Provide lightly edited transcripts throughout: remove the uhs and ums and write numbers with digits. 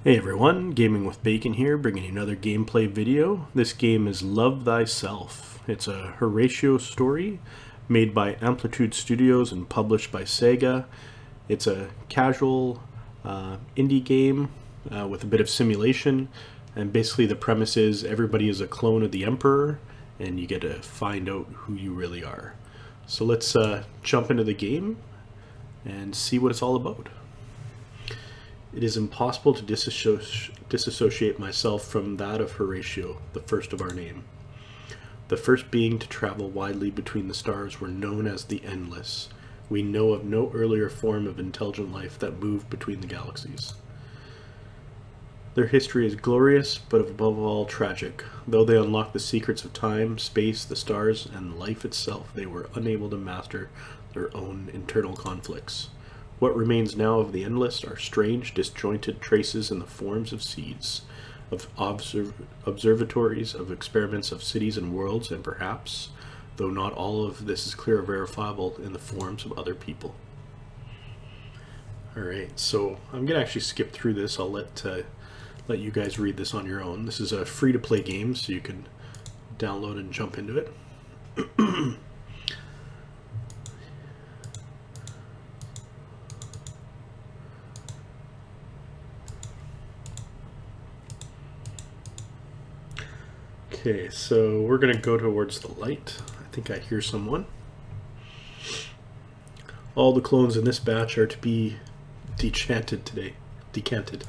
Hey everyone, Gaming with Bacon here, bringing you another gameplay video. This game is Love Thyself. It's a Horatio story made by Amplitude Studios and published by Sega. It's a casual indie game with a bit of simulation, and basically the premise is everybody is a clone of the Emperor, and you get to find out who you really are. So let's jump into the game and see what it's all about. It is impossible to disassociate myself from that of Horatio, the first of our name. The first being to travel widely between the stars were known as the Endless. We know of no earlier form of intelligent life that moved between the galaxies. Their history is glorious, but above all tragic. Though they unlocked the secrets of time, space, the stars, and life itself, they were unable to master their own internal conflicts. What remains now of the Endless are strange, disjointed traces in the forms of seeds, of observatories, of experiments of cities and worlds, and perhaps, though not all of this is clear or verifiable, in the forms of other people. Alright, so I'm going to actually skip through this. I'll let you guys read this on your own. This is a free-to-play game, so you can download and jump into it. Okay, so we're going to go towards the light. I think I hear someone. All the clones in this batch are to be decanted today. Decanted.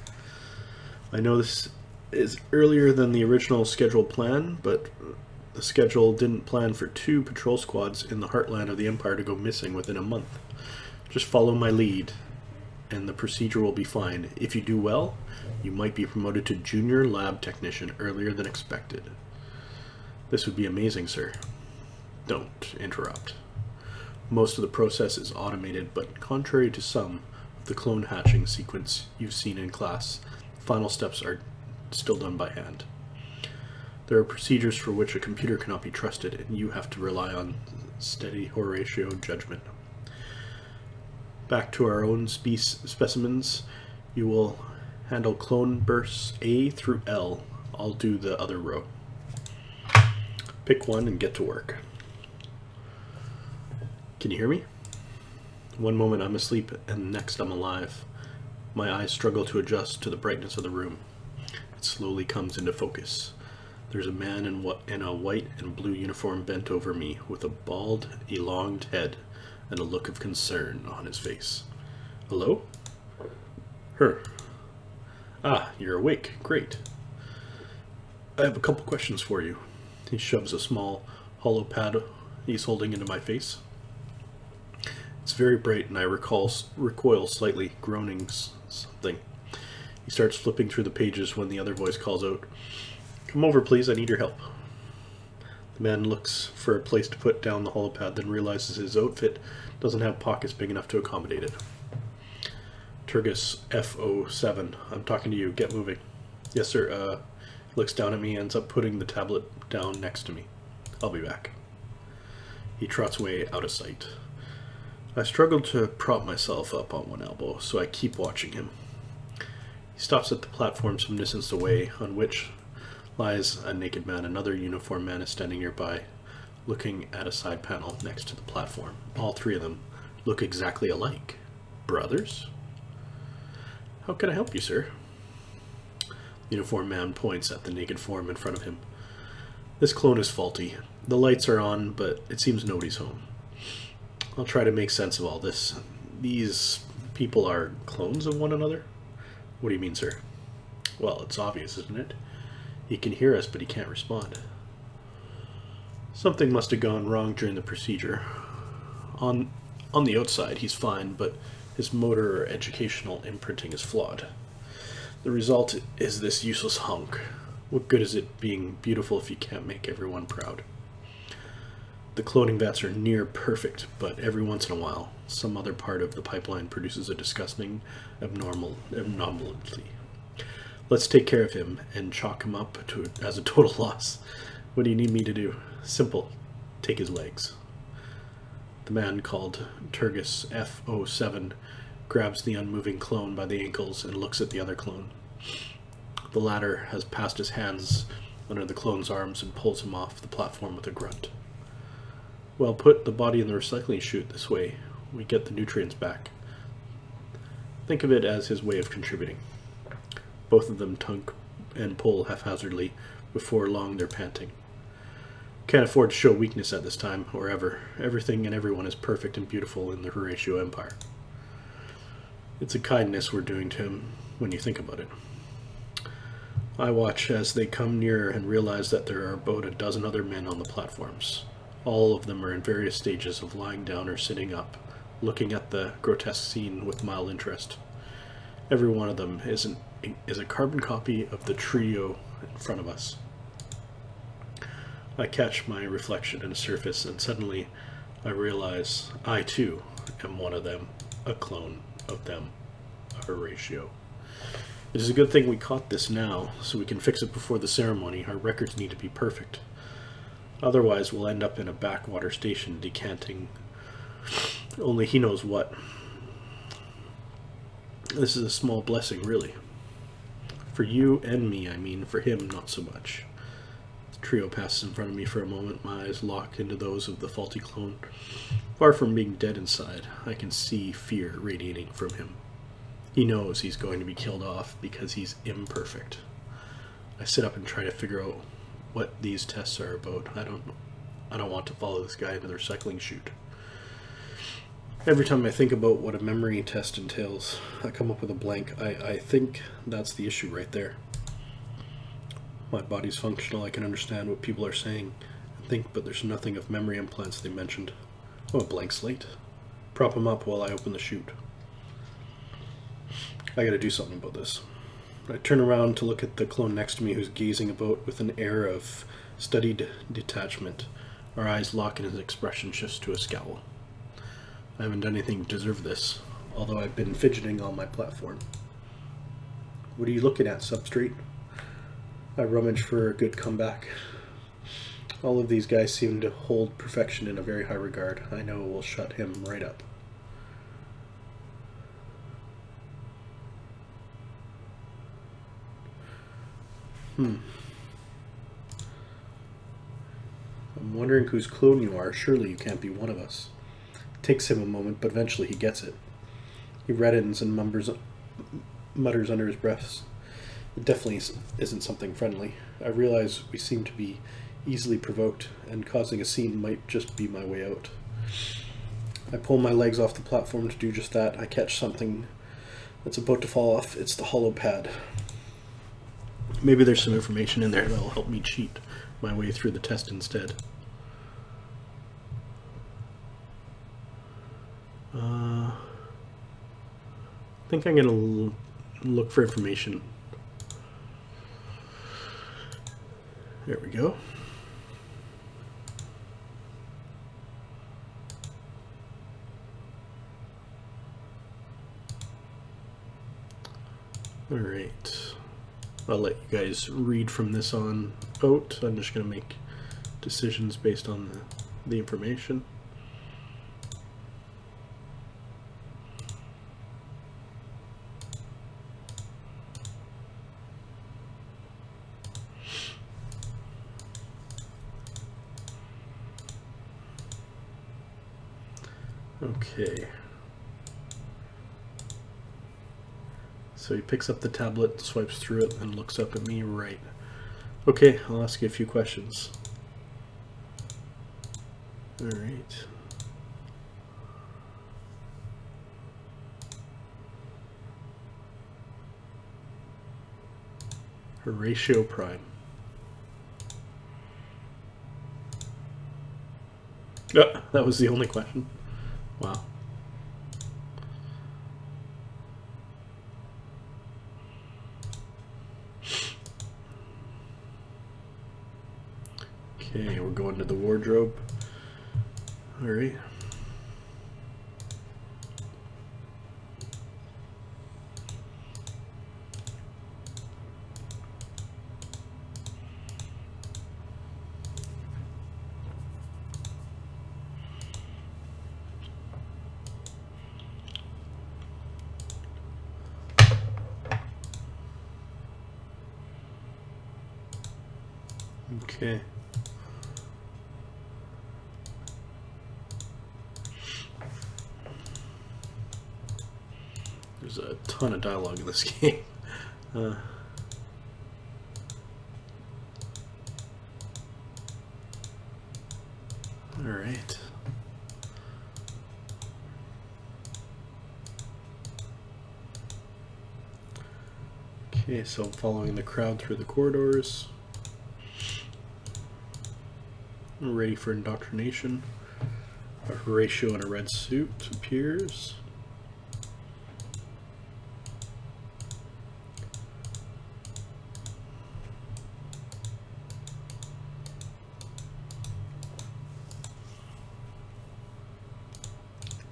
I know this is earlier than the original scheduled plan, but the schedule didn't plan for 2 patrol squads in the heartland of the Empire to go missing within a month. Just follow my lead, and the procedure will be fine. If you do well, you might be promoted to Junior Lab Technician earlier than expected. This would be amazing, sir. Don't interrupt. Most of the process is automated, but contrary to some of the clone hatching sequence you've seen in class, final steps are still done by hand. There are procedures for which a computer cannot be trusted, and you have to rely on steady Horatio judgment. Back to our own specimens, you will handle clone bursts A through L. I'll do the other row. Pick one and get to work. Can you hear me? One moment I'm asleep, and next I'm alive. My eyes struggle to adjust to the brightness of the room. It slowly comes into focus. There's a man in a white and blue uniform bent over me, with a bald, elonged head and a look of concern on his face. Hello? Ah, you're awake. Great. I have a couple questions for you. He shoves a small hollow pad he's holding into my face. It's very bright, and I recoil slightly, groaning something. He starts flipping through the pages when the other voice calls out, "Come over, please, I need your help." The man looks for a place to put down the hollow pad, then realizes his outfit doesn't have pockets big enough to accommodate it. Turgus F07, I'm talking to you, get moving. Yes, sir, looks down at me, ends up putting the tablet down next to me. I'll be back. He trots away out of sight. I struggle to prop myself up on one elbow, so I keep watching him. He stops at the platform some distance away, on which lies a naked man. Another uniformed man is standing nearby, looking at a side panel next to the platform. All 3 of them look exactly alike. Brothers? How can I help you, sir? The uniformed man points at the naked form in front of him. This clone is faulty. The lights are on, but it seems nobody's home. I'll try to make sense of all this. These people are clones of one another? What do you mean, sir? Well, it's obvious, isn't it? He can hear us, but he can't respond. Something must have gone wrong during the procedure. On the outside, he's fine, but his motor or educational imprinting is flawed. The result is this useless hunk. What good is it being beautiful if you can't make everyone proud? The cloning vats are near perfect, but every once in a while, some other part of the pipeline produces a disgusting abnormality. Let's take care of him and chalk him up as a total loss. What do you need me to do? Simple. Take his legs. The man called Turgus F07 grabs the unmoving clone by the ankles and looks at the other clone. The latter has passed his hands under the clone's arms and pulls him off the platform with a grunt. Well, put the body in the recycling chute this way. We get the nutrients back. Think of it as his way of contributing. Both of them tug and pull haphazardly. Before long, they're panting. Can't afford to show weakness at this time, or ever. Everything and everyone is perfect and beautiful in the Horatio Empire. It's a kindness we're doing to him when you think about it. I watch as they come nearer and realize that there are about a dozen other men on the platforms. All of them are in various stages of lying down or sitting up, looking at the grotesque scene with mild interest. Every one of them is a carbon copy of the trio in front of us. I catch my reflection in a surface, and suddenly I realize I too am one of them, a clone of them, a Horatio. It is a good thing we caught this now, so we can fix it before the ceremony. Our records need to be perfect. Otherwise, we'll end up in a backwater station decanting only he knows what. This is a small blessing, really. For you and me, I mean. For him, not so much. The trio passes in front of me for a moment, my eyes lock into those of the faulty clone. Far from being dead inside, I can see fear radiating from him. He knows he's going to be killed off because he's imperfect. I sit up and try to figure out what these tests are about. I don't want to follow this guy into the recycling chute. Every time I think about what a memory test entails, I come up with a blank. I think that's the issue right there. My body's functional, I can understand what people are saying and think, but there's nothing of memory implants they mentioned. Oh, a blank slate. Prop him up while I open the chute. I gotta do something about this. I turn around to look at the clone next to me, who's gazing about with an air of studied detachment. Our eyes lock and his expression shifts to a scowl. I haven't done anything to deserve this, although I've been fidgeting on my platform. What are you looking at, Substrate? I rummage for a good comeback. All of these guys seem to hold perfection in a very high regard. I know it will shut him right up. I'm wondering whose clone you are. Surely you can't be one of us. It takes him a moment, but eventually he gets it. He reddens and mutters under his breath. It definitely isn't something friendly. I realize we seem to be easily provoked, and causing a scene might just be my way out. I pull my legs off the platform to do just that. I catch something that's about to fall off. It's the hollow pad. Maybe there's some information in there that'll help me cheat my way through the test instead. I think I'm going to look for information. There we go. All right. I'll let you guys read from this on out. I'm just going to make decisions based on the information. Okay. So he picks up the tablet, swipes through it, and looks up at me. Right. Okay, I'll ask you a few questions. All right. Horatio Prime. That was the only question. Wow. Okay, we're going to the wardrobe. All right. Okay. There's a ton of dialogue in this game. All right. Okay, so I'm following the crowd through the corridors. We're ready for indoctrination. A Horatio in a red suit appears.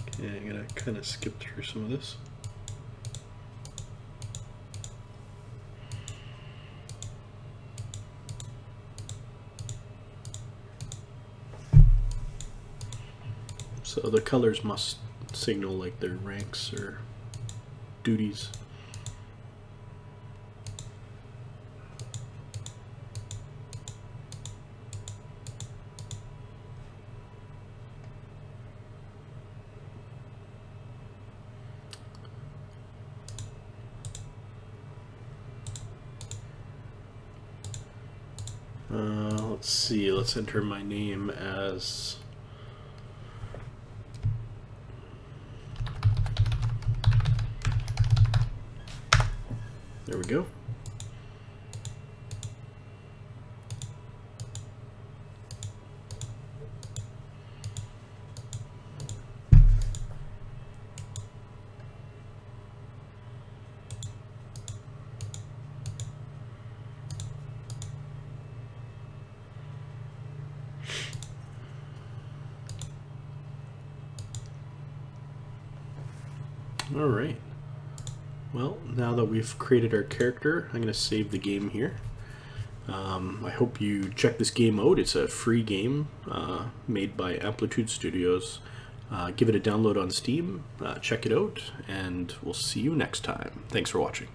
Okay, I'm gonna kind of skip through some of this. So the colors must signal like their ranks or duties. Let's see, let's enter my name as... There we go. All right. Well, now that we've created our character, I'm going to save the game here. I hope you check this game out. It's a free game made by Amplitude Studios. Give it a download on Steam, check it out, and we'll see you next time. Thanks for watching.